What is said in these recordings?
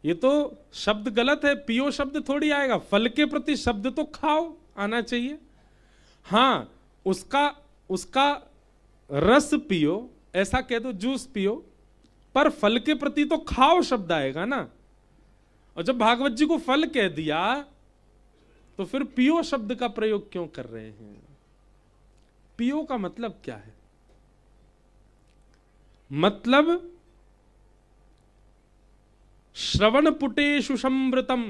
ये तो शब्द गलत है, पियो शब्द थोड़ी आएगा, फल के प्रति शब्द तो खाओ आना चाहिए। हाँ, उसका उसका रस पियो, ऐसा कह दो जूस पियो, पर फल के प्रति तो खाओ शब्द आएगा ना। और जब भागवत जी को फल कह दिया तो फिर पियो शब्द का प्रयोग क्यों कर रहे हैं? पियो का मतलब क्या है? मतलब श्रवण पुटेषु समृतम।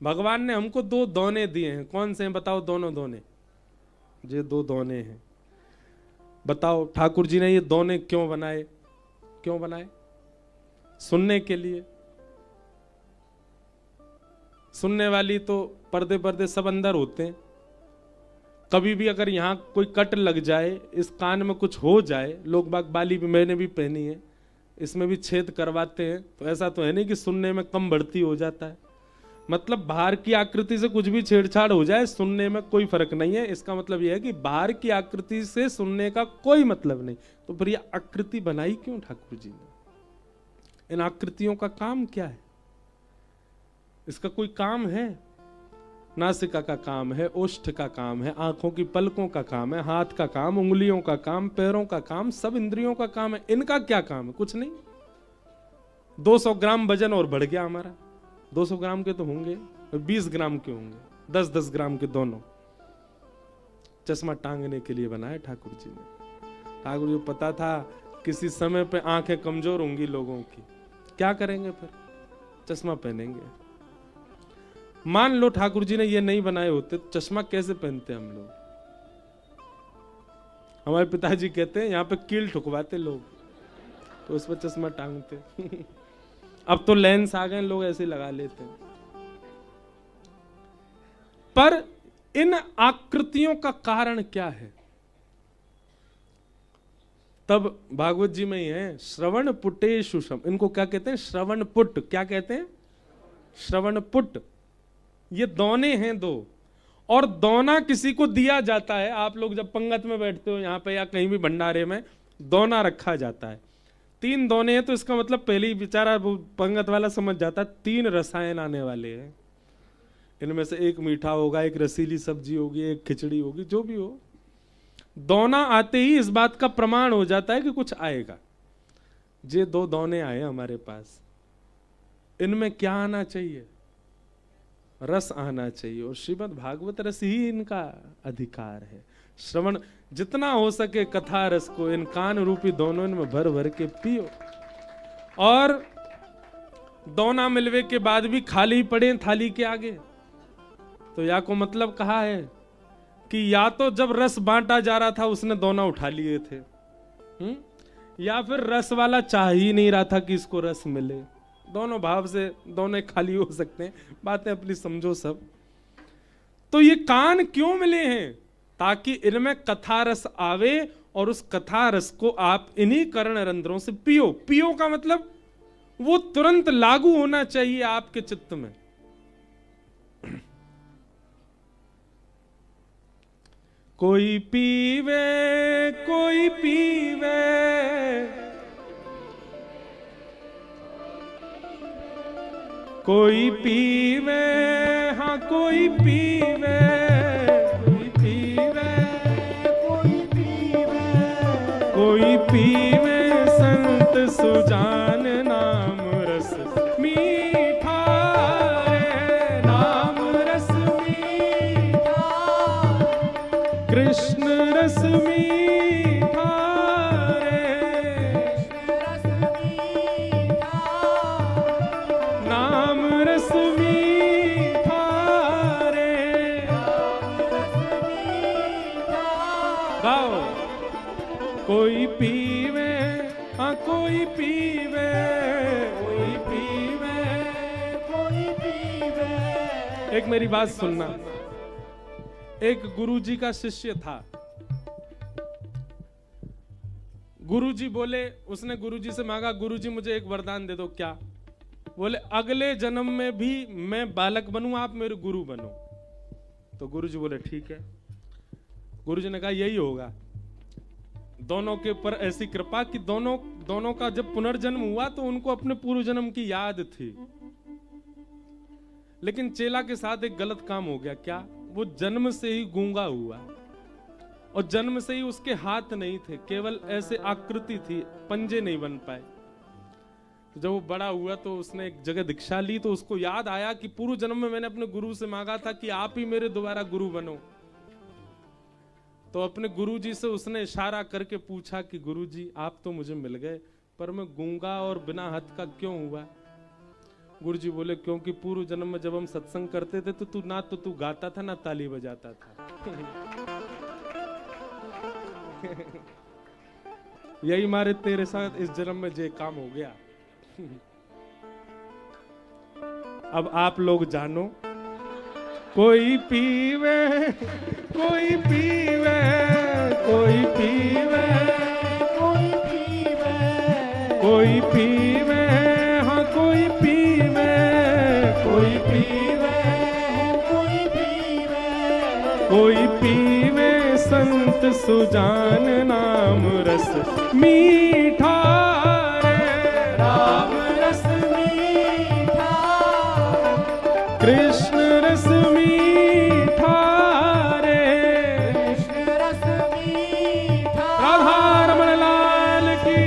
भगवान ने हमको 2 दोने दिए हैं। कौन से हैं बताओ? दोनों दोने, ये 2 दोने हैं। बताओ ठाकुर जी ने ये दोने क्यों बनाए? क्यों बनाए? सुनने के लिए। सुनने वाली तो पर्दे पर्दे सब अंदर होते हैं। कभी भी अगर यहां कोई कट लग जाए, इस कान में कुछ हो जाए, लोग बाग बाली भी मैंने भी पहनी है, इसमें भी छेद करवाते हैं, तो ऐसा तो है नहीं कि सुनने में कम बढ़ती हो जाता है। मतलब बाहर की आकृति से कुछ भी छेड़छाड़ हो जाए, सुनने में कोई फर्क नहीं है। इसका मतलब यह है कि बाहर की आकृति से सुनने का कोई मतलब नहीं। तो फिर यह आकृति बनाई क्यों ठाकुर जी ने? इन आकृतियों का काम क्या है? इसका कोई काम है? नासिका का काम है, ओष्ठ का काम है, आंखों की पलकों का काम है, हाथ का काम, उंगलियों का काम, पैरों का काम, सब इंद्रियों का काम है। इनका क्या काम है? कुछ नहीं। 200 ग्राम वजन और बढ़ गया हमारा। 200 ग्राम के तो होंगे, 20 ग्राम के होंगे, 10-10 ग्राम के दोनों। चश्मा टांगने के लिए बनाया ठाकुर जी ने। ठाकुर जी को पता था किसी समय पे आंखें कमजोर होंगी लोगों की, क्या करेंगे? फिर चश्मा पहनेंगे। मान लो ठाकुर जी ने ये नहीं बनाए होते तो चश्मा कैसे पहनते हम लोग? हमारे पिताजी कहते हैं यहाँ पे कील ठुकवाते लोग, तो उस पर चश्मा टांगते। अब तो लेंस आ गए, लोग ऐसे लगा लेते हैं। पर इन आकृतियों का कारण क्या है? तब भागवत जी में ही है, श्रवण पुटेषु सम। इनको क्या कहते हैं? श्रवण पुट। क्या कहते हैं? श्रवण पुट। ये दोने हैं 2, और दोना किसी को दिया जाता है। आप लोग जब पंगत में बैठते हो यहाँ पे या कहीं भी भंडारे में, दोना रखा जाता है। 3 दोने हैं, तो इसका मतलब पहले ही बेचारा पंगत वाला समझ जाता है 3 रसायन आने वाले हैं। इनमें से एक मीठा होगा, एक रसीली सब्जी होगी, एक खिचड़ी होगी, जो भी हो। दोना आते ही इस बात का प्रमाण हो जाता है कि कुछ आएगा। ये 2 दोने आए हमारे पास, इनमें क्या आना चाहिए? रस आना चाहिए। और श्रीमद् भागवत रस ही इनका अधिकार है। श्रवण जितना हो सके कथा रस को इन कान रूपी दोनों में भर भर के पियो। और दोना मिलवे के बाद भी खाली पड़े थाली के आगे, तो या को मतलब कहा है कि या तो जब रस बांटा जा रहा था उसने दोना उठा लिए थे, या फिर रस वाला चाह ही नहीं रहा था कि इसको रस मिले। दोनों भाव से दोनों खाली हो सकते हैं, बातें अपनी समझो सब। तो ये कान क्यों मिले हैं? ताकि इनमें कथा रस आवे, और उस कथा रस को आप इन्हीं कर्ण रंध्रों से पियो। पियो का मतलब वो तुरंत लागू होना चाहिए आपके चित्त में। कोई पीवे, कोई पीवे, कोई पीवे, हाँ कोई पीवे, कोई पीवे, कोई पीवे, कोई पीवे संत सुजान नाम रस मीठा रे, नाम रस मीठा, कृष्ण रस मीठा रे, नाम रस मीठा रे। गाओ। कोई पीवे, हाँ कोई पीवे, कोई पीवे, कोई पीवे। एक मेरी बात सुनना। एक गुरुजी का शिष्य था। गुरुजी बोले, उसने गुरुजी से मांगा, गुरुजी मुझे एक वरदान दे दो। क्या? बोले अगले जन्म में भी मैं बालक बनूं, आप मेरे गुरु बनो। तो गुरुजी बोले ठीक है। गुरुजी ने कहा यही होगा। दोनों के ऊपर ऐसी कृपा कि दोनों का जब पुनर्जन्म हुआ तो उनको अपने पूर्व जन्म की याद थी, लेकिन चेला के साथ एक गलत काम हो गया। क्या? वो जन्म से ही गूंगा हुआ और जन्म से ही उसके हाथ नहीं थे, केवल ऐसे आकृति थी, पंजे नहीं बन पाए। तो जब वो बड़ा हुआ तो उसने एक जगह दीक्षा ली, तो उसको याद आया कि पूर्व जन्म में मैंने अपने गुरु से मांगा था कि आप ही मेरे दोबारा गुरु बनो। तो अपने गुरुजी से उसने इशारा करके पूछा कि गुरुजी आप तो मुझे मिल गए, पर मैं गूंगा और बिना हाथ का क्यों हुआ? गुरुजी बोले क्योंकि पूर्व जन्म में जब हम सत्संग करते थे तो तू गाता था ना ताली बजाता था। यही मारे तेरे साथ इस जन्म में जे काम हो गया। अब आप लोग जानो, कोई पीवे कोई पीवे कोई पीवे कोई पीवे कोई पीवे, हाँ कोई पीवे कोई पीवे कोई पीवे कोई पीवे संत सुजान नाम रस मीठा रे, राम रस मीठा, कृष्ण रस मीठा रे, कृष्ण रस मीठा। राधा रमण लाल की।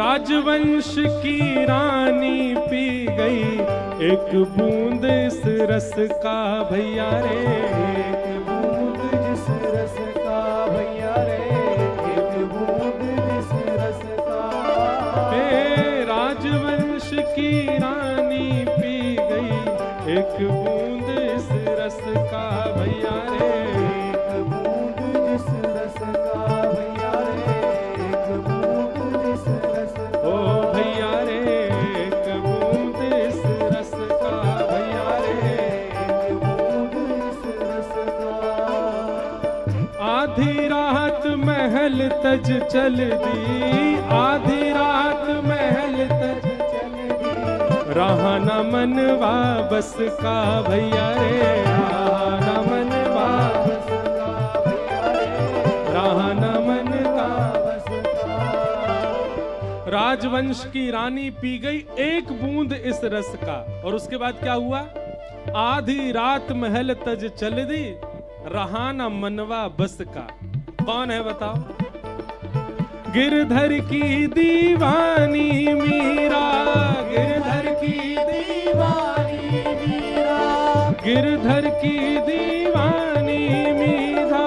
राजवंश की रानी पी गई एक बूंद इस रस का भैया रे, एक बूंद जिस रस का भैया रे, एक बूंद जिस रस का। हे राजवंश की रानी पी गई एक बूंद इस रस का भैया रे, एक बूंद जिस रस का भैया रे, एक बूंद जिस रस ओ भैया रे, एक बूंद इस रस का भैया रे, एक बूंद इस रस का। आधी रात महल तज चल दी, आधी रात महल तज चल दी, रहा न मनवा बस का भैया रे, रहा न मनवा बस का भैया रे, रहा न मनवा बस का। राजवंश की रानी पी गई एक बूंद इस रस का, और उसके बाद क्या हुआ? आधी रात महल तज चल दी, रहा न मनवा बस का। कौन है बताओ? गिरधर की दीवानी मीरा, गिरधर की दीवानी मीरा, गिरधर की दीवानी मीरा,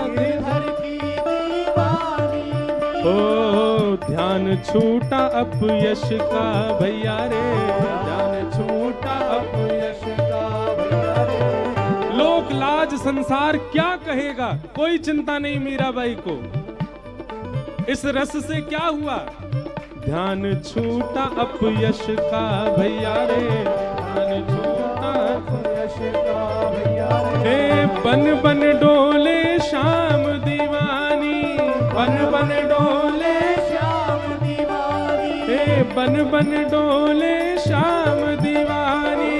गिरधर की दीवानी। ओ ध्यान छूटा अपयश का भैया रे, ध्यान छूटा अपयश का भैया रे। लोक लाज संसार क्या कहेगा, कोई चिंता नहीं मीराबाई को। इस रस से क्या हुआ? ध्यान छूटा अपयश का भैया रे, ध्यान छूटा अपयश का भैया रे। हे बन बन डोले श्याम दीवानी, बन बन डोले श्याम दीवानी, हे बन बन डोले श्याम दीवानी,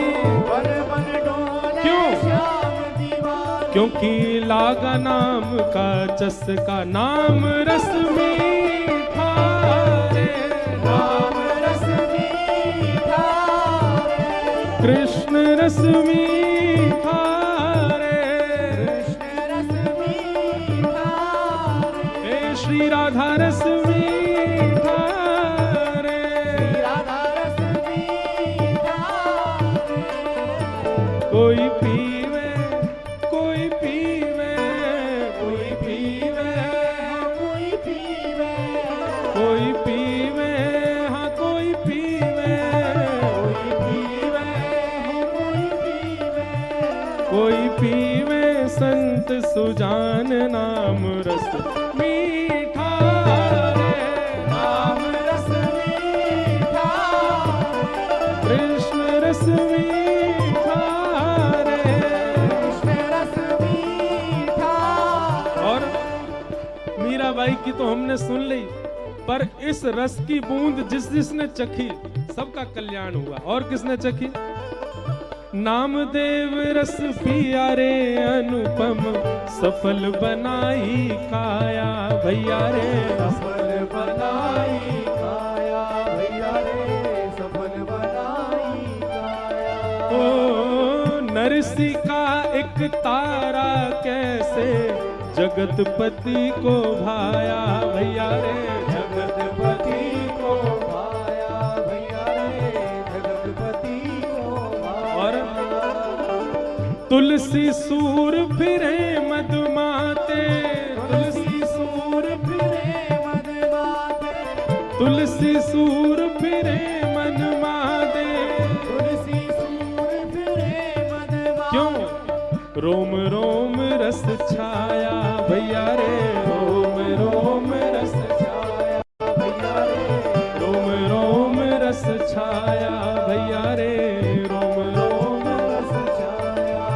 बन बन डोले क्यों? श्याम दीवानी। क्योंकि लागा नाम का चस्का, नाम रस मीठा रे, नाम रस मीठा रे, कृष्ण रस मीठा रे, कृष्ण रस मीठा रे, हे श्री राधा रस मीठा रे, श्री राधा रस मीठा रे। कोई पीवे कोई पीवे कोई पीवे कोई पीवे कोई पीवे, हाँ कोई पीवे कोई पीवे कोई पीवे, कोई पीवे संत संत सुजान नाम रस मीठा रे, नाम रस मीठा, कृष्ण रस मीठा रे, कृष्ण रस मीठा। और मीराबाई की तो हमने सुन ली, पर इस रस की बूंद जिस जिसने चखी सबका कल्याण हुआ। और किसने चखी? नामदेव रस पिया रे अनुपम, सफल बनाई काया भैया रे, सफल बनाई काया भैया रे, सफल बनाई काया। ओ नरसी का एक तारा कैसे जगतपति को भाया भैया रे, जगतपति को भाया भैया रे, जगतपति को भाया। और तुलसी सूर फिरे मधुमाते, तुलसी सूर फिरे मधुमाते, तुलसी सूर फिरे मधुमाते, तुलसी सूर फिरे मधुमाते। क्यों? रोम रोम रस छाया भैया रे, रोम रोम रस छाया भैया रे, रोम रोम रस छाया भैया रे, रोम रोम रस छाया।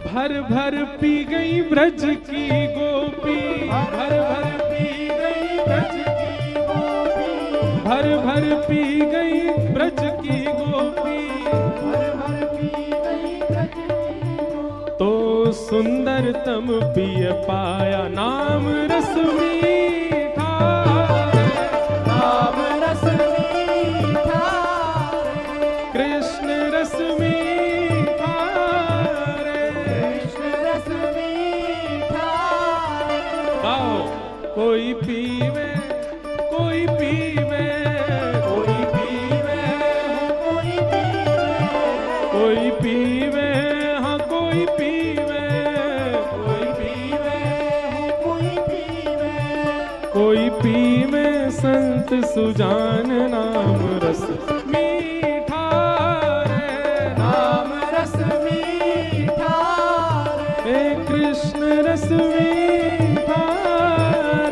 भर भर पी गई ब्रज की गोपी, भर भर पी गई ब्रज की गोपी, भर भर पी गई ब्रज की गोपी, भर भर पी गई ब्रज की गोपी। तो सुंदरतम पिय पाया नाम रस मीठा रे, नाम रस मीठा रे, कृष्ण रस मीठा रे, कृष्ण रस मीठा। गाओ कोई पीवे, कोई पीवे, कोई पीवे, कोई पीवे, कोई पीवे, हाँ कोई पीवे, कोई पीवे, कोई पीवे, कोई पीवे संत सुजान नाम रस मीठा रे, नाम रस मीठा रे, कृष्ण रस मीठा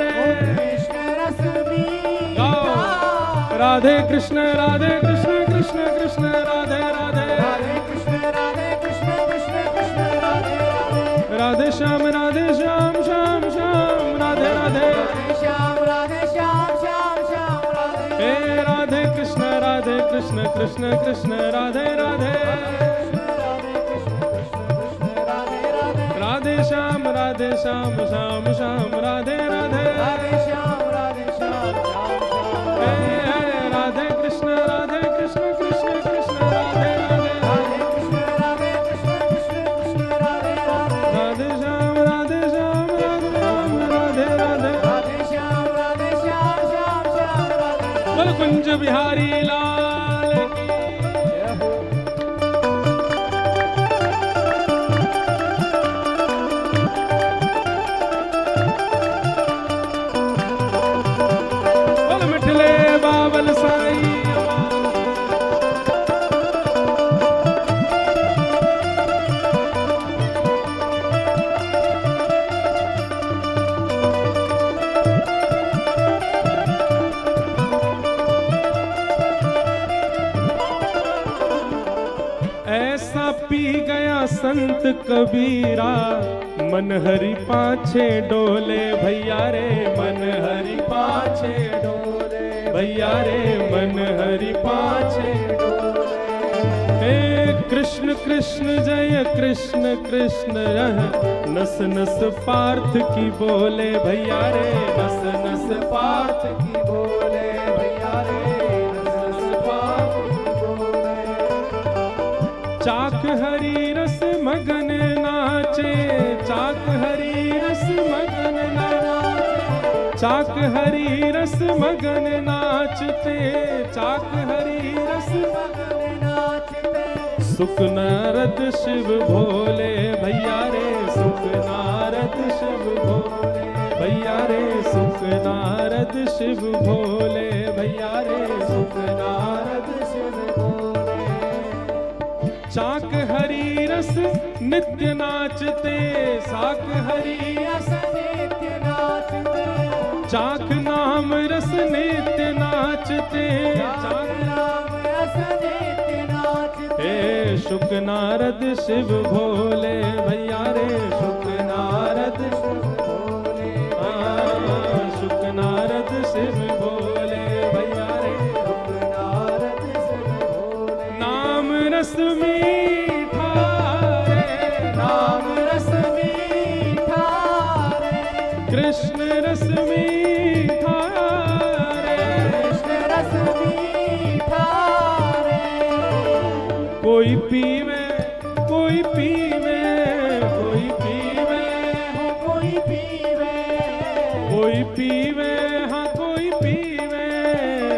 रे, कृष्ण रस मीठा। राधे कृष्ण कृष्ण कृष्ण राधे राधे, राधे कृष्ण कृष्ण कृष्ण राधे राधे, राधे श्याम श्याम श्याम राधे राधे, श्याम श्याम श्याम राधे। हे राधे कृष्ण कृष्ण कृष्ण राधे राधे, राधे श्याम श्याम श्याम राधे राधे, राधे श्याम श्याम श्याम। हे राधे कृष्ण कृष्ण कृष्ण राधे राधे, राधे कृष्ण कृष्ण कृष्ण राधे राधे, राधे श्याम राधे राधे, राधे श्याम श्याम श्याम राधे। बोल कुंज बिहारी लाल की जय हो। बोल मिठले बाबल साई। ऐसा पी गया संत कबीरा, मन हरि पाछे डोले भैया रे, मन हरि पाछे डोले भैया रे, मन हरि पाछे डोले। हे कृष्ण कृष्ण जय कृष्ण कृष्ण रह, नस नस पार्थ की बोले भैया रे, नस नस पार्थ की बोले भैया रे, नस नस पार्थ की बोले। चाक हरी रस मगन नाचे, चाक हरी रस मगन नाचे, चाक हरी रस मगन नाचते, चाक हरी रस मगन नाचते। सुख नारद शिव भोले भैया रे, सुख नारद शिव भोले भैया रे, सुख नारद शिव भोले भैया रे, सुख नारद शिव भोले। चाक हरी रस नित्य नाचते साक हरि रस नित्य नाचते, चाख नाम रस नित्य नाचते, चाख नाम रस नित्य नाचते। हे शुक नारद शिव भोले भैया रे, शुक नारद शिव भोले शुक नारद शिव भोले भैया रे, शुक नारद शिव भोले। नाम रस मीठा रे, नाम रस मीठा रे, कृष्ण रस मीठा रे, कृष्ण रस मीठा रे। कोई पीवे कोई पीवे कोई पीवे हो कोई पीवे, कोई पीवे हाँ कोई पीवे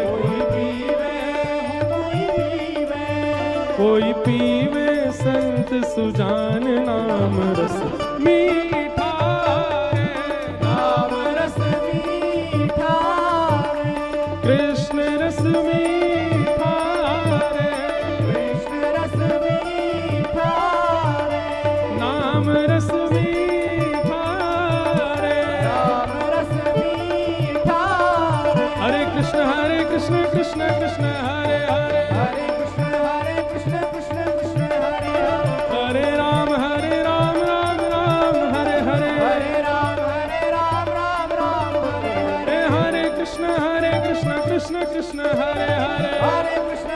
कोई पीवे, हो कोई पीवे। कोई पीवे संत सुजान नाम रस मीठा रे, नाम रस मीठा रे, कृष्ण रस मीठा रे, कृष्ण रस मीठा रे, नाम रस मीठा रे। नाम रस मीठा रे। हरे कृष्ण कृष्ण कृष्ण हरे हरे, हरे कृष्ण कृष्ण कृष्ण हरे हरे, हरे राम राम राम हरे हरे, हरे राम राम राम हरे हरे। हरे कृष्ण कृष्ण कृष्ण हरे हरे, हरे कृष्ण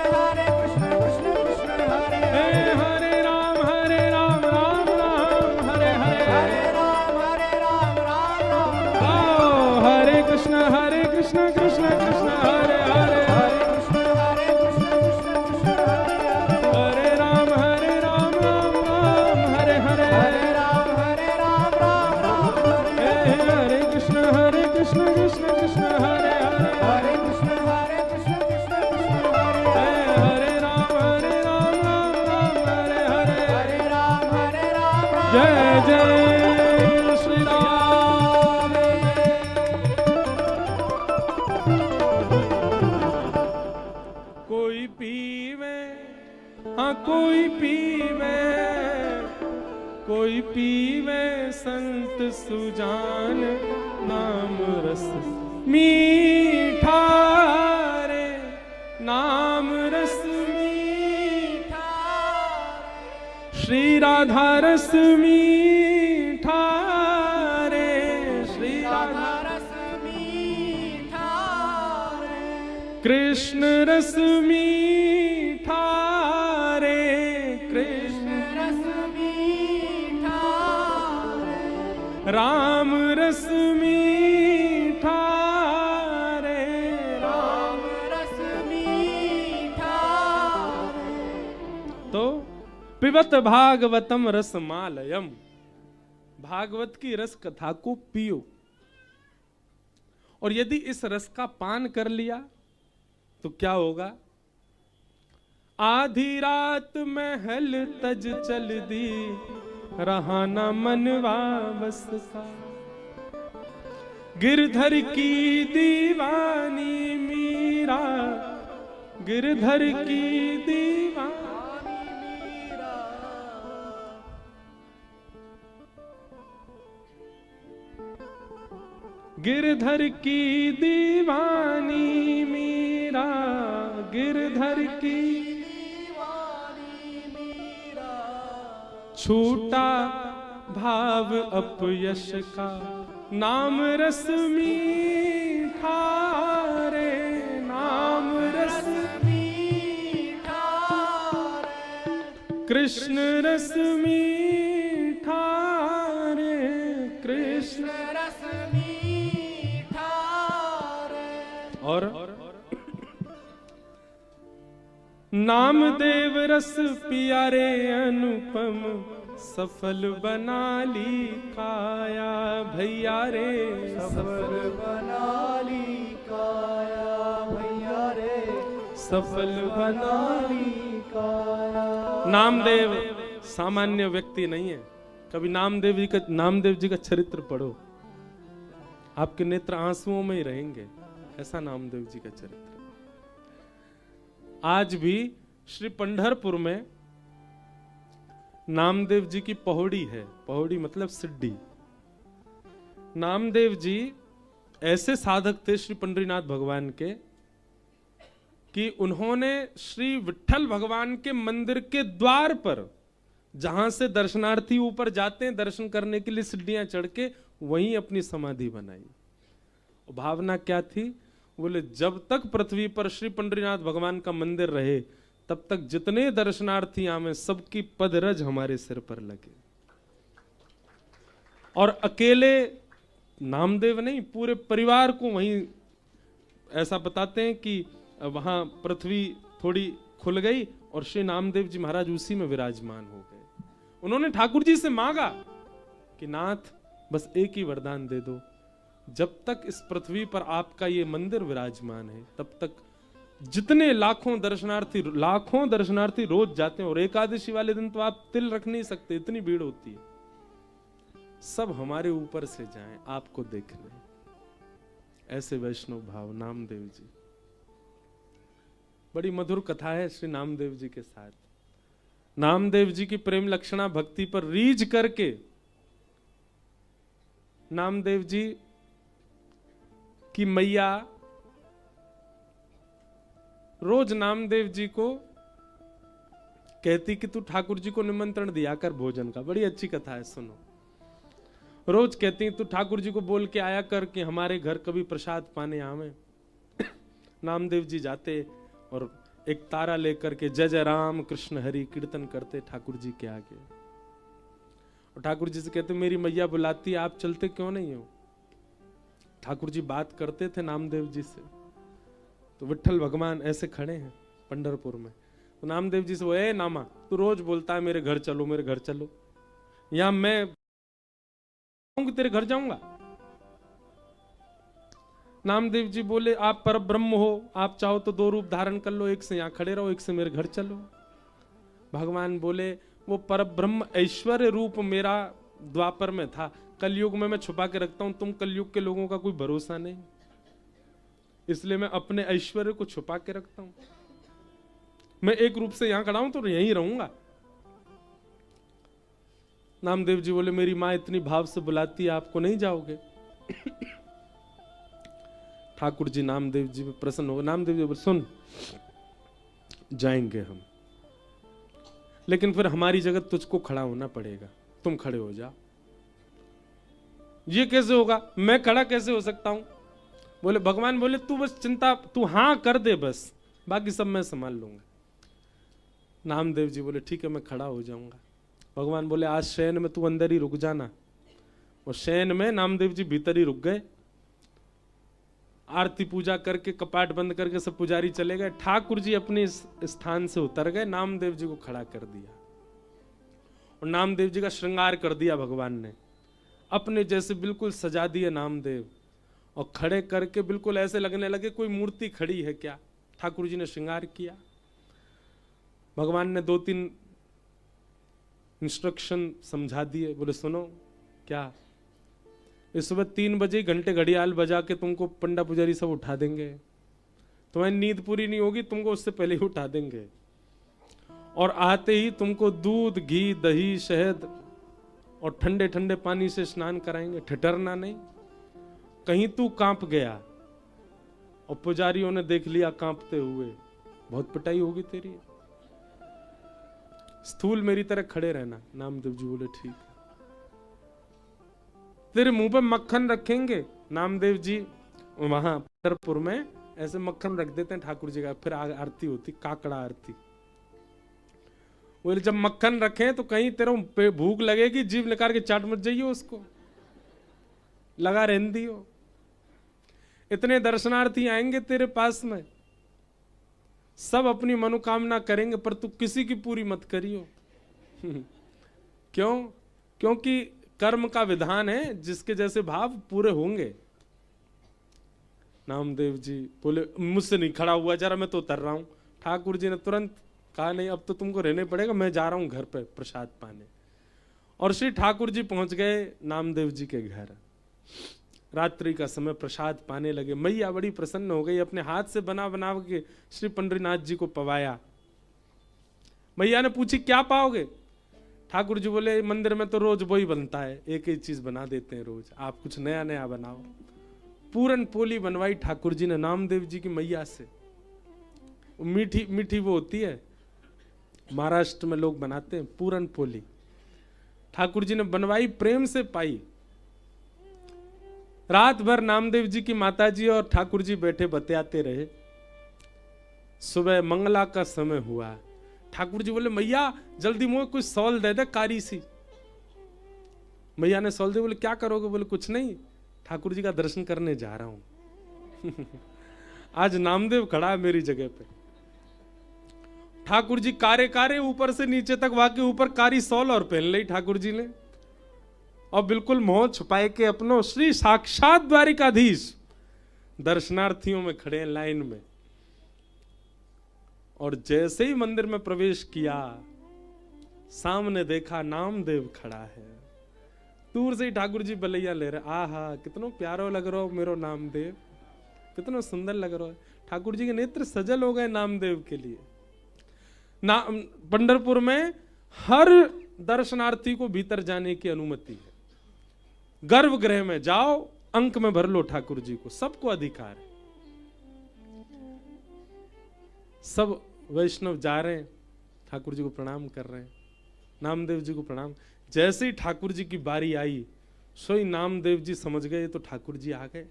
कृष्ण कृष्ण हरे हे हरे, हरे राम राम राम हरे हरे, हरे राम राम आओ हरे कृष्ण कृष्ण कृष्ण हरे हरे, हरे कृष्ण कृष्ण कृष्ण हरे हरे, हरे राम राम राम हरे हरे, हरे राम राम हरे हे हरे। हरे कृष्ण कृष्ण कृष्ण हरे हरे, हरे कृष्ण कृष्ण कृष्ण हरे हे हरे, हरे राम राम हरे हरे, हरे राम जय जय श्री राम। कोई पीवे हाँ कोई पीवे, कोई पीवे संत सुजान नाम रस मीठा रे, नाम रस मीठा, श्री राधा रस मीठा रे, श्री राधा रस मीठा रे, कृष्ण रस मीठा रे, कृष्ण रस मीठा रे, राम रस मीठा रे, राम रस मीठा रे। तो पिबत भागवतम रसमालयम, भागवत की रस कथा को पियो, और यदि इस रस का पान कर लिया तो क्या होगा? आधी रात महल तज चल दी, रहा न मनवा बस का, गिरधर की दीवानी मीरा, गिरधर की दीवानी मीरा, गिरधर की दीवानी मीरा, गिरधर की छूटा भाव अपयश का, नाम रस मीठा रे, नाम रस मीठा रे, कृष्ण रस मीठा रे, कृष्ण रस मीठा रे। और नामदेव रस पिया रे अनुपम, सफल बना ली काया भैया रे, सफल बना ली काया भैया रे, सफल बना ली। काया। नामदेव सामान्य व्यक्ति नहीं है। कभी नामदेव जी का चरित्र पढ़ो, आपके नेत्र आंसुओं में ही रहेंगे। ऐसा नामदेव जी का चरित्र। आज भी श्री पंढरपुर में नामदेव जी की पौड़ी है। पौड़ी मतलब सिद्धि। नामदेव जी ऐसे साधक थे श्री पंडरीनाथ भगवान के कि उन्होंने श्री विट्ठल भगवान के मंदिर के द्वार पर, जहां से दर्शनार्थी ऊपर जाते हैं दर्शन करने के लिए सीढ़ियां चढ़ के, वहीं अपनी समाधि बनाई। भावना क्या थी? बोले जब तक पृथ्वी पर श्री पंडरीनाथ भगवान का मंदिर रहे तब तक जितने दर्शनार्थी आवे सबकी पदरज हमारे सिर पर लगे। और अकेले नामदेव नहीं, पूरे परिवार को वहीं, ऐसा बताते हैं कि वहां पृथ्वी थोड़ी खुल गई और श्री नामदेव जी महाराज उसी में विराजमान हो गए। उन्होंने ठाकुर जी से मांगा कि नाथ बस एक ही वरदान दे दो, जब तक इस पृथ्वी पर आपका ये मंदिर विराजमान है तब तक जितने लाखों दर्शनार्थी रोज जाते हैं, और एकादशी वाले दिन तो आप तिल रख नहीं सकते, इतनी भीड़ होती है, सब हमारे ऊपर से जाएं आपको देखने। ऐसे वैष्णव भाव नामदेव जी। बड़ी मधुर कथा है श्री नामदेव जी के साथ। नामदेव जी की प्रेम लक्षणा भक्ति पर रीझ करके नामदेव जी की मैया रोज नामदेव जी को कहती कि तू ठाकुर जी को निमंत्रण दिया कर भोजन का। बड़ी अच्छी कथा है, सुनो। रोज कहती तू ठाकुर जी को बोल के आया कर कि हमारे घर कभी प्रसाद पाने आवे। नामदेव जी जाते और एक तारा लेकर के जय जय राम कृष्ण हरि कीर्तन करते ठाकुर जी के आगे। और ठाकुर जी से कहते मेरी मैया बुलाती, आप चलते क्यों नहीं हो? ठाकुर जी बात करते थे नामदेव जी से, तो विट्ठल भगवान ऐसे खड़े हैं पंढरपुर में, तो नामदेव जी से वो, ए नामा तू रोज बोलता है मेरे घर चलो मेरे घर चलो, यहां मैं तेरे घर जाऊंगा। नामदेव जी बोले आप पर ब्रह्म हो, आप चाहो तो दो रूप धारण कर लो, एक से यहां खड़े रहो, एक से मेरे घर चलो। भगवान बोले वो पर ब्रह्म ऐश्वर्य रूप मेरा द्वापर में था, कलयुग में मैं छुपा के रखता हूं, तुम कलयुग के लोगों का कोई भरोसा नहीं, इसलिए मैं अपने ऐश्वर्य को छुपा के रखता हूं। मैं एक रूप से यहां खड़ा हूं तो यहीं रहूंगा। नामदेव जी बोले मेरी मां इतनी भाव से बुलाती है, आपको नहीं जाओगे? ठाकुर जी नामदेव जी पे प्रसन्न हो गए। नामदेव जी बोले सुन, जाएंगे हम, लेकिन फिर हमारी जगह तुझको खड़ा होना पड़ेगा, तुम खड़े हो जाओ। ये कैसे होगा? मैं खड़ा कैसे हो सकता हूं? बोले भगवान बोले तू बस चिंता, तू हां कर दे बस, बाकी सब मैं संभाल लूंगा। नामदेव जी बोले ठीक है मैं खड़ा हो जाऊंगा। भगवान बोले आज शयन में तू अंदर ही रुक जाना। और शयन में नामदेव जी भीतर ही रुक गए। आरती पूजा करके कपाट बंद करके सब पुजारी चले गए। ठाकुर जी अपने स्थान से उतर गए, नामदेव जी को खड़ा कर दिया और नामदेव जी का श्रृंगार कर दिया भगवान ने, अपने जैसे बिल्कुल सजा दिए नामदेव, और खड़े करके बिल्कुल ऐसे लगने लगे कोई मूर्ति खड़ी है क्या। ठाकुर जी ने श्रृंगार किया। भगवान ने 2-3 इंस्ट्रक्शन समझा दिए। बोले सुनो, क्या इस सुबह 3 बजे घंटे घड़ियाल बजा के तुमको पंडा पुजारी सब उठा देंगे, तुम्हारी नींद पूरी नहीं होगी, तुमको उससे पहले ही उठा देंगे, और आते ही तुमको दूध घी दही शहद और ठंडे ठंडे पानी से स्नान कराएंगे। ठिठरना नहीं, कहीं तू कांप गया और पुजारियों ने देख लिया कांपते हुए, बहुत पिटाई होगी तेरी। स्थूल मेरी तरह खड़े रहना। नामदेव जी बोले ठीक है। तेरे मुंह पे मक्खन रखेंगे। नामदेव जी वहां पंढरपुर में ऐसे मक्खन रख देते हैं ठाकुर जी का, फिर आरती होती, काकड़ा आरती। बोले जब मक्खन रखे तो कहीं तेरे भूख लगेगी, जीभ निकाल के चाट मत जाइयो, उसको लगा रहन दियो। इतने दर्शनार्थी आएंगे तेरे पास में, सब अपनी मनोकामना करेंगे, पर तू किसी की पूरी मत करियो। क्यों? क्योंकि कर्म का विधान है, जिसके जैसे भाव पूरे होंगे। नामदेव जी बोले मुझसे नहीं खड़ा हुआ, जरा मैं तो उतर रहा हूं। ठाकुर जी ने तुरंत कहा नहीं अब तो तुमको रहने पड़ेगा, मैं जा रहा हूं घर पे प्रसाद पाने। और श्री ठाकुर जी पहुंच गए नामदेव जी के घर। रात्रि का समय प्रसाद पाने लगे। मैया बड़ी प्रसन्न हो गई, अपने हाथ से बना बना के श्री पंडरीनाथ जी को पवाया। मैया ने पूछी क्या पाओगे? ठाकुर जी बोले मंदिर में तो रोज वही बनता है, एक ही चीज बना देते हैं रोज, आप कुछ नया नया बनाओ। पूरन पोली बनवाई ठाकुर जी ने नामदेव जी की मैया से। मीठी मीठी वो होती है, महाराष्ट्र में लोग बनाते हैं पूरन पोली। ठाकुर जी ने बनवाई, प्रेम से पाई। रात भर नामदेव जी की माताजी और ठाकुर जी बैठे बतियाते रहे। सुबह मंगला का समय हुआ। ठाकुर जी बोले मैया जल्दी मुझे कुछ सौल दे दे कारी सी। मैया ने सौल दे। बोले क्या करोगे? बोले कुछ नहीं, ठाकुर जी का दर्शन करने जा रहा हूं। आज नामदेव खड़ा है मेरी जगह पे। ठाकुर जी कारे कारे ऊपर से नीचे तक, वाके ऊपर कारी सौल और पहन ली ठाकुर जी ने, और बिल्कुल मोह छुपाए के अपनो श्री साक्षात द्वारिकाधीश दर्शनार्थियों में खड़े हैं लाइन में। और जैसे ही मंदिर में प्रवेश किया, सामने देखा नामदेव खड़ा है। दूर से ही ठाकुर जी बलैया ले रहे, आहा कितनो प्यारो लग रहा हो मेरो नामदेव, कितनो सुंदर लग रहा है। ठाकुर जी के नेत्र सजल हो गए नामदेव के लिए। पंढरपुर में हर दर्शनार्थी को भीतर जाने की अनुमति है। गर्भगृह में जाओ, अंक में भर लो ठाकुर जी को, सबको अधिकार है। सब वैष्णव जा रहे हैं, ठाकुर जी को प्रणाम कर रहे हैं, नामदेव जी को प्रणाम। जैसे ही ठाकुर जी की बारी आई, सोई नामदेव जी समझ गए तो ठाकुर जी आ गए।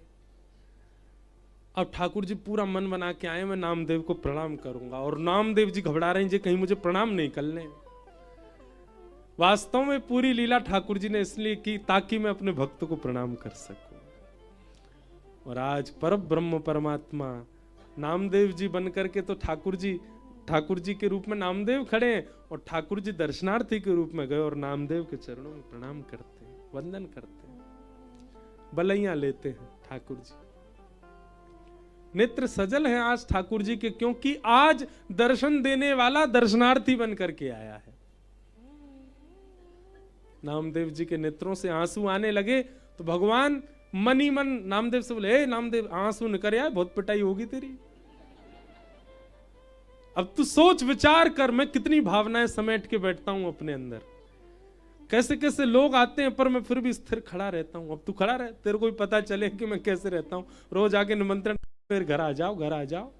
अब ठाकुर जी पूरा मन बना के आए, मैं नामदेव को प्रणाम करूंगा। और नामदेव जी घबरा रहे हैं, जी कहीं मुझे प्रणाम नहीं कर लें। वास्तव में पूरी लीला ठाकुर जी ने इसलिए की ताकि मैं अपने भक्त को प्रणाम कर सकूं। और आज परम ब्रह्म परमात्मा नामदेव जी बन करके तो ठाकुर जी के रूप में नामदेव खड़े हैं, और ठाकुर जी दर्शनार्थी के रूप में गए और नामदेव के चरणों में प्रणाम करते हैं, वंदन करते हैं, बलैया लेते हैं ठाकुर जी। नेत्र सजल है आज ठाकुर जी के, क्योंकि आज दर्शन देने वाला दर्शनार्थी बन करके आया है। नामदेव जी के नेत्रों से आंसू आने लगे तो भगवान मन ही मन नामदेव से बोले, नामदेव आंसू निकल आए, बहुत पिटाई होगी तेरी। अब तू सोच विचार कर, मैं कितनी भावनाएं समेट के बैठता हूं अपने अंदर, कैसे कैसे लोग आते हैं, पर मैं फिर भी स्थिर खड़ा रहता हूं। अब तू खड़ा रह, तेरे को भी पता चले कि मैं कैसे रहता हूं। रोज आके निमंत्रण, फिर घर आ जाओ, घर आ जाओ।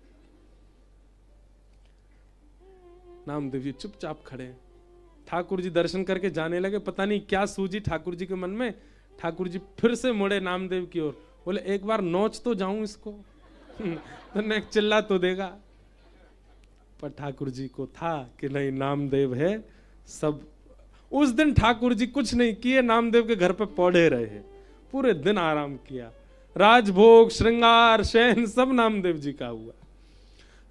नामदेव जी चुपचाप खड़े हैं। ठाकुर जी दर्शन करके जाने लगे, पता नहीं क्या सूझी ठाकुर जी के मन में। ठाकुर जी फिर से मुड़े नामदेव की ओर, बोले एक बार नोच तो जाऊं इसको, तो नेक चिल्ला तो देगा। पर ठाकुर जी को था कि नहीं, नामदेव है। सब उस दिन ठाकुर जी कुछ नहीं किए, नामदेव के घर पे पौड़े रहे, पूरे दिन आराम किया। राजभोग, श्रृंगार, शयन सब नामदेव जी का हुआ।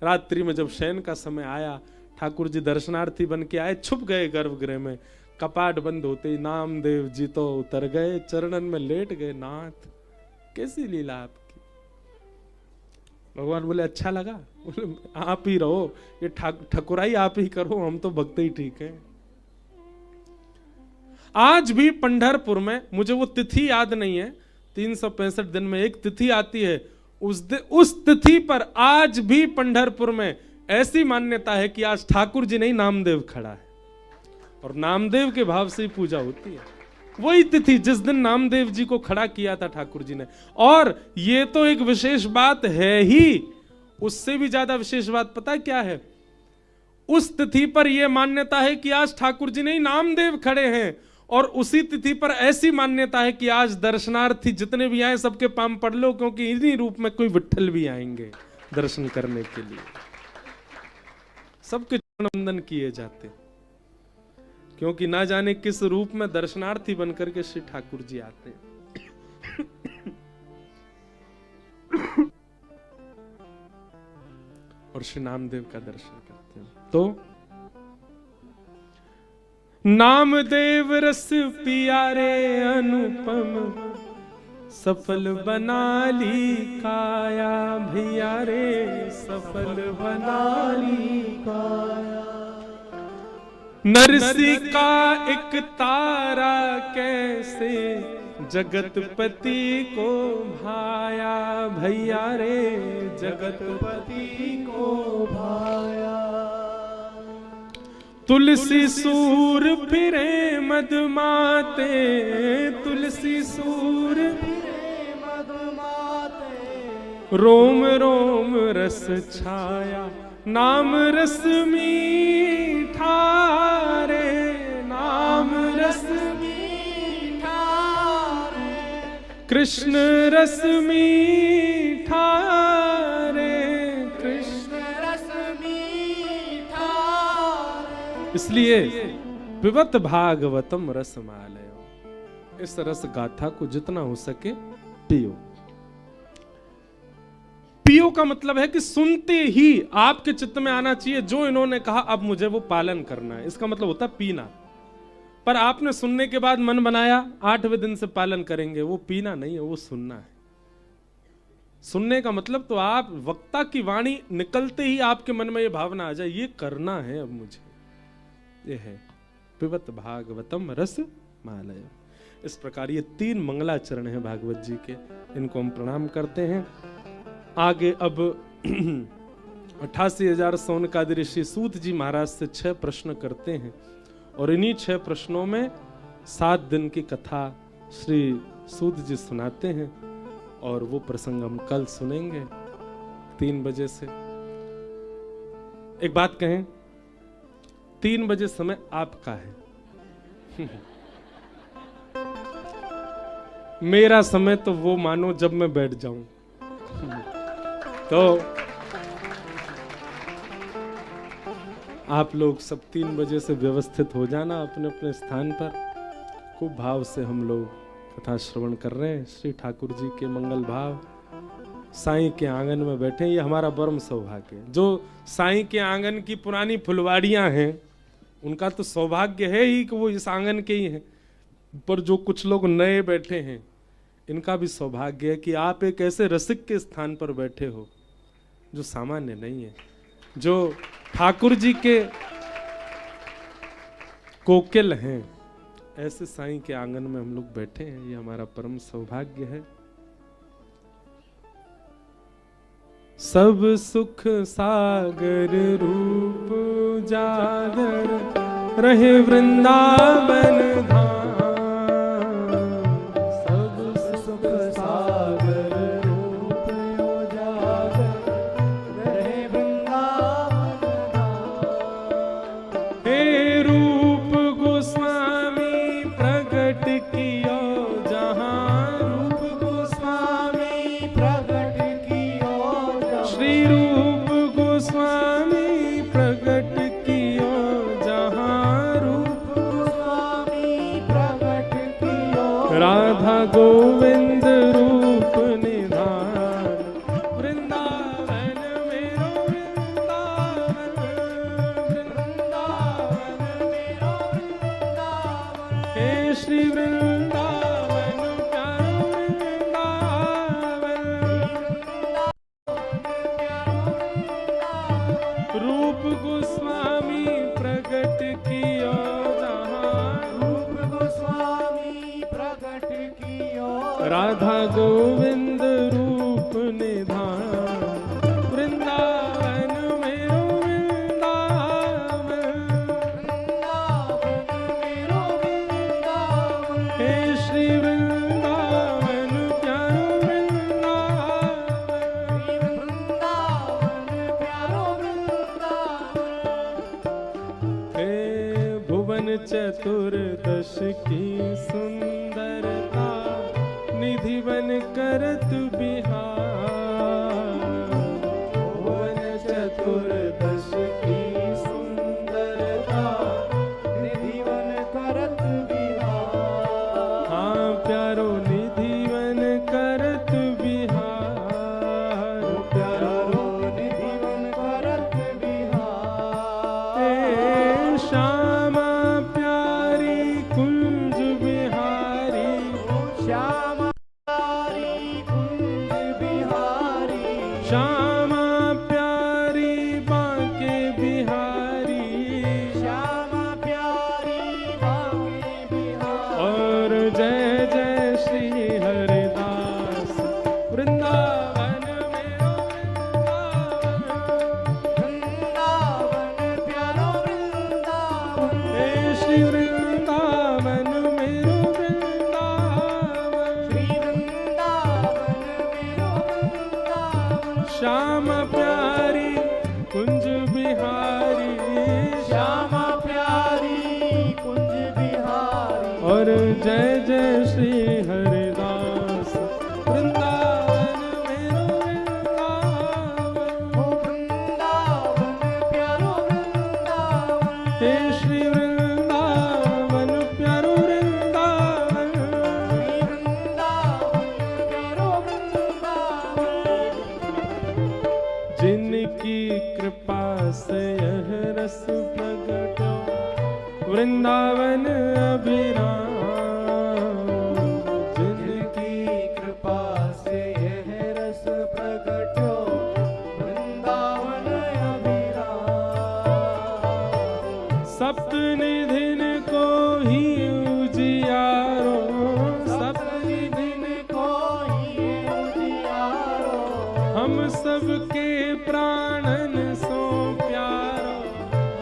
रात्रि में जब शयन का समय आया, ठाकुर जी दर्शनार्थी बन के आए, छुप गए गर्भगृह में। कपाट बंद होते ही नामदेव जी तो उतर गए, चरणन में लेट गए। नाथ कैसी लीला आपकी। भगवान बोले अच्छा लगा? बोले आप ही रहो, ये ठकुराई आप ही करो, हम तो भक्त ही ठीक है। आज भी पंढरपुर में, मुझे वो तिथि याद नहीं है, 365 दिन में एक तिथि आती है, उस तिथि पर आज भी पंढरपुर में ऐसी मान्यता है कि आज ठाकुर जी नहीं, नामदेव खड़ा है, और नामदेव के भाव से ही पूजा होती है। वही तिथि जिस दिन नामदेव जी को खड़ा किया था ठाकुर जी ने। और ये तो एक विशेष बात है ही, उससे भी ज्यादा विशेष बात पता है क्या है? उस तिथि पर यह मान्यता है कि आज ठाकुर जी नहीं, नामदेव खड़े हैं। और उसी तिथि पर ऐसी मान्यता है कि आज दर्शनार्थी जितने भी आए सबके पांव पड़ लो, क्योंकि इन्हीं रूप में कोई विट्ठल भी आएंगे दर्शन करने के लिए। सबके चरण वंदन किए जाते, क्योंकि ना जाने किस रूप में दर्शनार्थी बनकर के श्री ठाकुर जी आते हैं। और श्री नामदेव का दर्शन करते हैं। तो नामदेव रस पियारे अनुपम, सफल बना ली काया भैया रे, सफल बना ली काया। नरसी का एक तारा कैसे जगतपति को भाया भैया रे, जगतपति को भाया। तुलसी सूर फिरे मधुमाते, तुलसी सूर रोम रोम रस छाया, नाम रस मीठा रे, नाम रस मीठा रे, कृष्ण रस मीठा रे, कृष्ण रस मीठा रे। इसलिए पिबत भागवतम रसमालय, इस रस गाथा को जितना हो सके पियो। पियो का मतलब है कि सुनते ही आपके चित्त में आना चाहिए जो इन्होंने कहा अब मुझे वो पालन करना है, इसका मतलब होता है पीना। पर आपने सुनने के बाद मन बनाया 8वें दिन से पालन करेंगे, वो पीना नहीं है, वो सुनना है। सुनने का मतलब तो आप वक्ता की वाणी निकलते ही आपके मन में ये भावना आ जाए ये करना है अब मुझे, ये है पिबत भागवतम रस मालय। इस प्रकार ये 3 मंगलाचरण है भागवत जी के, इनको हम प्रणाम करते हैं। आगे अब 88,000 सौनकादि ऋषि सूत जी महाराज से 6 प्रश्न करते हैं और इन्हीं 6 प्रश्नों में 7 दिन की कथा श्री सूत जी सुनाते हैं और वो प्रसंग हम कल सुनेंगे 3 बजे से। एक बात कहें, 3 बजे समय आपका है। मेरा समय तो वो मानो जब मैं बैठ जाऊं। तो आप लोग सब 3 बजे से व्यवस्थित हो जाना अपने अपने स्थान पर। खूब भाव से हम लोग कथा श्रवण कर रहे हैं, श्री ठाकुर जी के मंगल भाव। साईं के आंगन में बैठे, ये हमारा परम सौभाग्य है। जो साईं के आंगन की पुरानी फुलवाड़ियां हैं उनका तो सौभाग्य है ही कि वो इस आंगन के ही हैं, पर जो कुछ लोग नए बैठे हैं इनका भी सौभाग्य है कि आप एक ऐसे रसिक के स्थान पर बैठे हो जो सामान्य नहीं है, जो ठाकुर जी के कोकिल हैं। ऐसे साईं के आंगन में हम लोग बैठे हैं, ये हमारा परम सौभाग्य है। सब सुख सागर रूप जागर रहे वृंदावन धाम, राधा गोविंद रूप निधान, वृंदावन मेरो वृंदावन, वृंदावन मेरो वृंदावन, हे श्री वृंदावन प्यारो वृंदावन, रूप गोस्वामी प्रकट कियो राधा गोविंद रूप निधान, वृंदावन मेरो वृंदावन, वृंदावन मेरो वृंदावन, हे श्री वृंदावन प्यारो वृंदावन, वृंदावन प्यारो वृंदावन, हे भुवन चतुर्दश की सुंदरता निधि बन करत बिहार, भुवन चतुर्दश की सुंदरता निधि बन करत बिहार, हाँ प्यारो निधि बन करत बिहार, प्यारो निधि बन करत बिहार, हे श्यामा प्यारी कुंज बिहारी, श्यामा हे श्री वृंदावन प्यारो वृंदावन, जिनकी कृपा से यह रस प्रगट वृंदावन अभिराम, जिनकी कृपा से यह रस प्रगट्यो वृंदावन अभिराम। सप्तनिधिन को ही उजियारो, सप्तनिधिन को ही उजियारो, हम सबके प्राणन सो प्यारो,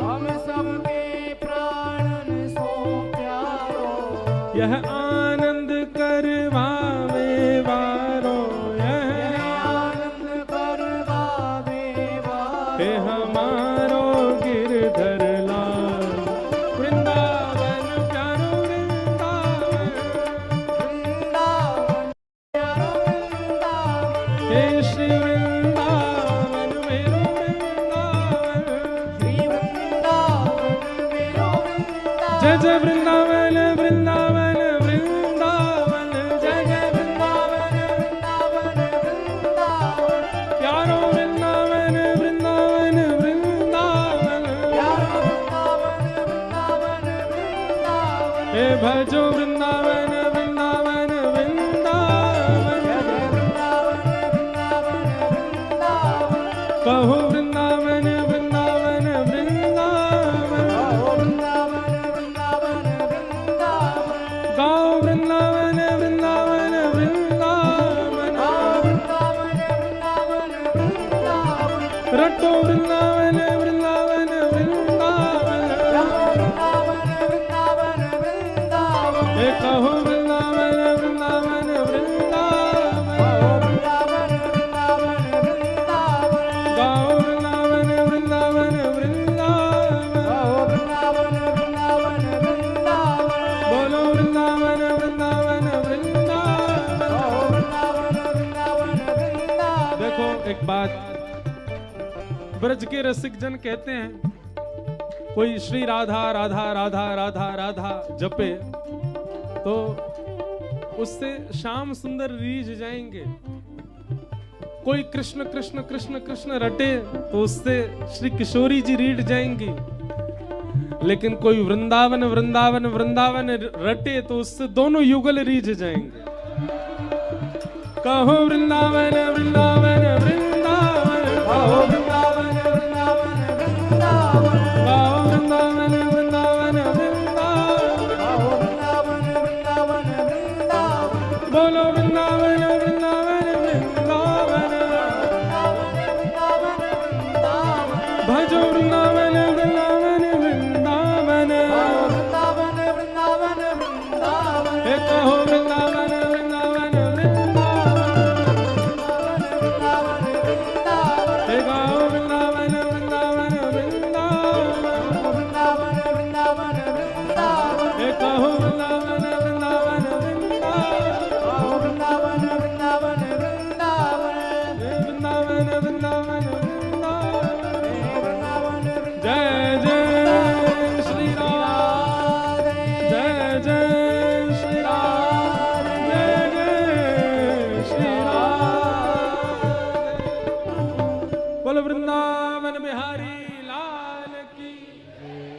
हम सबके प्राणन सो प्यारो। यह आनंद करवावे वारो, यह आनंद करवावे वारो। हे हमारो गिरधर लाल वृंदावन प्यारो वृंदावन, वृंदावन प्यारो वृंदावन, हे श्री वृंदावन मेरो वृंदावन, श्री वृंदावन मेरो वृंदावन। जय जय वृंदावन वृंदावन वृंदावन, जय जय वृंदावन वृंदावन वृंदावन, प्यारो वृंदावन वृंदावन वृंदावन, प्यारो वृंदावन वृंदावन वृंदावन। हे भजो वृंदावन वृंदावन वृंदावन, जय जय वृंदावन वृंदावन वृंदावन, कहो वृंदावन वृंदावन वृंदावन, गाओ वृंदावन वृंदावन वृंदावन, गाओ वृंदावन वृंदावन वृंदावन, गाओ वृंदावन वृंदावन वृंदावन, रटो वृंदावन वृंदावन वृंदावन, गाओ वृंदावन वृंदावन वृंदावन, हे कहो वृंदावन वृंदावन वृंदावन, गाओ वृंदावन वृंदावन वृंदावन, गाओ वृंदावन वृंदावन वृंदावन, गाओ वृंदावन वृंदावन वृंदावन, बोलो वृंदावन वृंदावन वृंदावन। गाओ वृंदावन वृंदावन वृंदावन। देखो एक बात, ब्रज के रसिक जन कहते हैं, कोई श्री राधा राधा राधा राधा राधा जपे तो उससे श्याम सुंदर रीझ जाएंगे, कोई कृष्ण कृष्ण कृष्ण कृष्ण रटे तो उससे श्री किशोरी जी रीढ़ जाएंगी, लेकिन कोई वृंदावन वृंदावन वृंदावन रटे तो उससे दोनों युगल रीझ जाएंगे। कहो वृंदावन वृंदावन वृंदावन, गाओ वृंदावन वृंदावन वृंदावन, गाओ वृंदावन वृंदावन वृंदावन, गाओ वृंदावन वृंदावन वृंदावन, बोलो वृंदावन वृंदावन वृंदावन, वृंदावन वृंदावन, भजो वृंदावन वृंदावन वृंदावन, गाओ वृंदावन वृंदावन वृंदावन, हे कहो वृंदावन वृंदावन वृंदावन, वृंदावन वृंदावन, हे गाओ वृंदावन वृंदावन वृंदावन, वृंदावन वृंदावन वृंदावन, हे कहो वृंदावन वृंदावन वृंदावन, गाओ वृंदावन वृंदावन वृंदावन, हे वृंदावन वृंदावन वृंदावन। वृंदावन जय जय श्री राम, जय जय श्री राम, जय जय श्री राम। बोल वृंदावन बिहारी लाल की,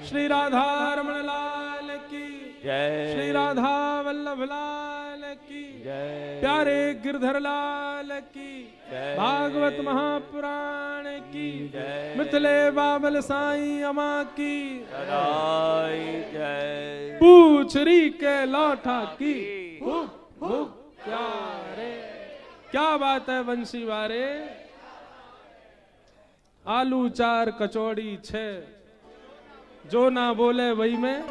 श्री राधा रमण लाल की, जय श्री राधा वल्लभ लाल की, जय प्यारे गिरधर लाल की, जय भागवत महापुराण की, जय मिथिले बाबल साईं अमा की, सदाई जय पूछरी के लौठा की, खूब खूब प्यारे। क्या बात है बंसी वारे, आलू 4 कचौड़ी 6, जो ना बोले वही में।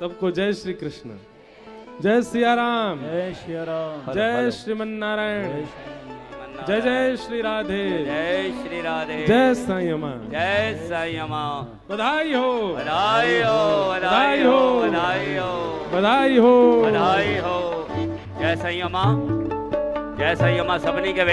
सबको जय श्री कृष्ण, जय सिया राम, जय श्री राम, जय श्रीमन नारायण, जय जय श्री राधे, जय श्री राधे, जय साईं अमा, जय साईं अमा। बधाई हो, बधाई हो, बधाई हो, बधाई हो, बधाई हो, बधाई हो। जय साईं अमा, जय साईं अमा। सबनी के